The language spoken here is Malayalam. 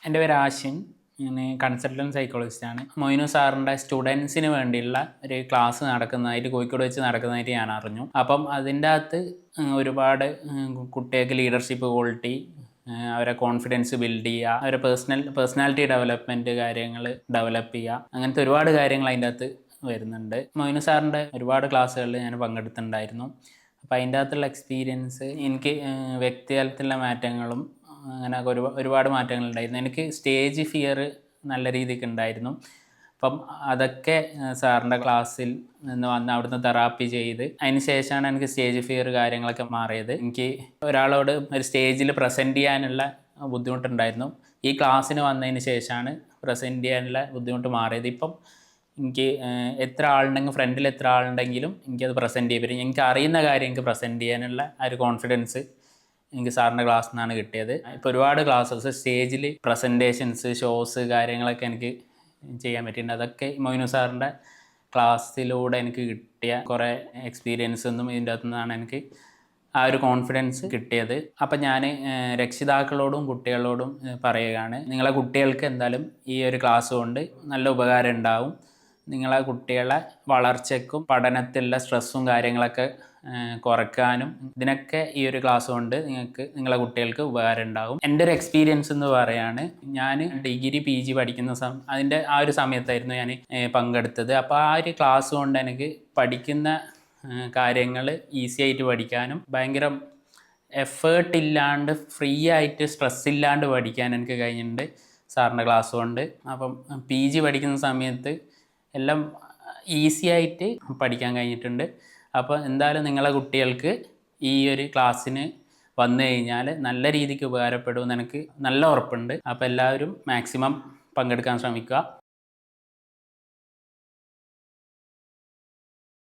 എൻ്റെ പേര് ആഷിൻ. ഞാൻ കൺസൾട്ടൻറ്റ് സൈക്കോളജിസ്റ്റാണ്. മൊയ്നു സാറിൻ്റെ സ്റ്റുഡൻസിന് വേണ്ടിയുള്ള ഒരു ക്ലാസ് നടക്കുന്നതായിട്ട് കോഴിക്കോട് വെച്ച് നടക്കുന്നതായിട്ട് ഞാൻ അറിഞ്ഞു. അപ്പം അതിൻ്റെ അകത്ത് ഒരുപാട് കുട്ടികൾക്ക് ലീഡർഷിപ്പ് ക്വാളിറ്റി, അവരെ കോൺഫിഡൻസ് ബിൽഡ് ചെയ്യുക, അവരെ പേഴ്സണാലിറ്റി ഡെവലപ്മെൻറ്റ് കാര്യങ്ങൾ ഡെവലപ്പ് ചെയ്യുക, അങ്ങനത്തെ ഒരുപാട് കാര്യങ്ങൾ അതിൻ്റെ അകത്ത് വരുന്നുണ്ട്. മൊയ്നു സാറിൻ്റെ ഒരുപാട് ക്ലാസ്സുകളിൽ ഞാൻ പങ്കെടുത്തിട്ടുണ്ടായിരുന്നു. അപ്പോൾ അതിൻ്റെ അകത്തുള്ള എക്സ്പീരിയൻസ് എനിക്ക് വ്യക്തിതലത്തിലുള്ള മാറ്റങ്ങളും അങ്ങനെ ഒരുപാട് മാറ്റങ്ങളുണ്ടായിരുന്നു. എനിക്ക് സ്റ്റേജ് ഫിയർ നല്ല രീതിക്ക് ഉണ്ടായിരുന്നു. അപ്പം അതൊക്കെ സാറിൻ്റെ ക്ലാസ്സിൽ നിന്ന് വന്ന് അവിടുന്ന് തെറാപ്പി ചെയ്ത് അതിന് ശേഷമാണ് എനിക്ക് സ്റ്റേജ് ഫിയർ കാര്യങ്ങളൊക്കെ മാറിയത്. എനിക്ക് ഒരാളോട് ഒരു സ്റ്റേജിൽ പ്രസൻറ്റ് ചെയ്യാനുള്ള ബുദ്ധിമുട്ടുണ്ടായിരുന്നു. ഈ ക്ലാസ്സിന് വന്നതിന് ശേഷമാണ് പ്രസൻറ്റ് ചെയ്യാനുള്ള ബുദ്ധിമുട്ട് മാറിയത്. ഇപ്പം എനിക്ക് എത്ര ആളുണ്ടെങ്കിലും ഫ്രണ്ടിൽ എത്ര ആളുണ്ടെങ്കിലും എനിക്കത് പ്രസൻറ്റ് ചെയ്യാൻ പറ്റും. എനിക്ക് അറിയുന്ന കാര്യം എനിക്ക് പ്രസൻറ്റ് ചെയ്യാനുള്ള ആ ഒരു കോൺഫിഡൻസ് എനിക്ക് സാറിൻ്റെ ക്ലാസ്സിൽ നിന്നാണ് കിട്ടിയത്. ഇപ്പോൾ ഒരുപാട് ക്ലാസ്സസ് സ്റ്റേജിൽ പ്രസൻറ്റേഷൻസ്, ഷോസ് കാര്യങ്ങളൊക്കെ എനിക്ക് ചെയ്യാൻ പറ്റിയിട്ടുണ്ട്. അതൊക്കെ മൊയ്നു സാറിൻ്റെ ക്ലാസ്സിലൂടെ എനിക്ക് കിട്ടിയ കുറേ എക്സ്പീരിയൻസ് ഒന്നും ഇതിൻ്റെ അകത്തു നിന്നാണ് എനിക്ക് ആ ഒരു കോൺഫിഡൻസ് കിട്ടിയത്. അപ്പം ഞാൻ രക്ഷിതാക്കളോടും കുട്ടികളോടും പറയുകയാണ്, നിങ്ങളെ കുട്ടികൾക്ക് എന്തായാലും ഈ ഒരു ക്ലാസ് കൊണ്ട് നല്ല ഉപകാരം ഉണ്ടാവും. നിങ്ങളെ കുട്ടികളെ വളർച്ചയ്ക്കും പഠനത്തിലുള്ള സ്ട്രെസ്സും കാര്യങ്ങളൊക്കെ കുറയ്ക്കാനും ഇതിനൊക്കെ ഈ ഒരു ക്ലാസ് കൊണ്ട് നിങ്ങളെ കുട്ടികൾക്ക് ഉപകാരം ഉണ്ടാകും. എൻ്റെ ഒരു എക്സ്പീരിയൻസ് എന്ന് പറയുകയാണ്, ഞാൻ ഡിഗ്രി PG പഠിക്കുന്ന അതിൻ്റെ ആ ഒരു സമയത്തായിരുന്നു ഞാൻ പങ്കെടുത്തത്. അപ്പോൾ ആ ഒരു ക്ലാസ് കൊണ്ട് എനിക്ക് പഠിക്കുന്ന കാര്യങ്ങൾ ഈസി ആയിട്ട് പഠിക്കാനും ഭയങ്കര എഫേർട്ട് ഇല്ലാണ്ട് ഫ്രീ ആയിട്ട് സ്ട്രെസ് ഇല്ലാണ്ട് പഠിക്കാൻ എനിക്ക് കഴിഞ്ഞിട്ടുണ്ട് സാറിൻ്റെ ക്ലാസ് കൊണ്ട്. അപ്പം PG പഠിക്കുന്ന സമയത്ത് എല്ലാം ഈസി ആയിട്ട് പഠിക്കാൻ കഴിഞ്ഞിട്ടുണ്ട്. അപ്പോൾ എന്തായാലും നിങ്ങളെ കുട്ടികൾക്ക് ഈ ഒരു ക്ലാസ്സിന് വന്നു കഴിഞ്ഞാൽ നല്ല രീതിക്ക് ഉപകാരപ്പെടുമെന്ന് എനിക്ക് നല്ല ഉറപ്പുണ്ട്. അപ്പോൾ എല്ലാവരും മാക്സിമം പങ്കെടുക്കാൻ ശ്രമിക്കുക.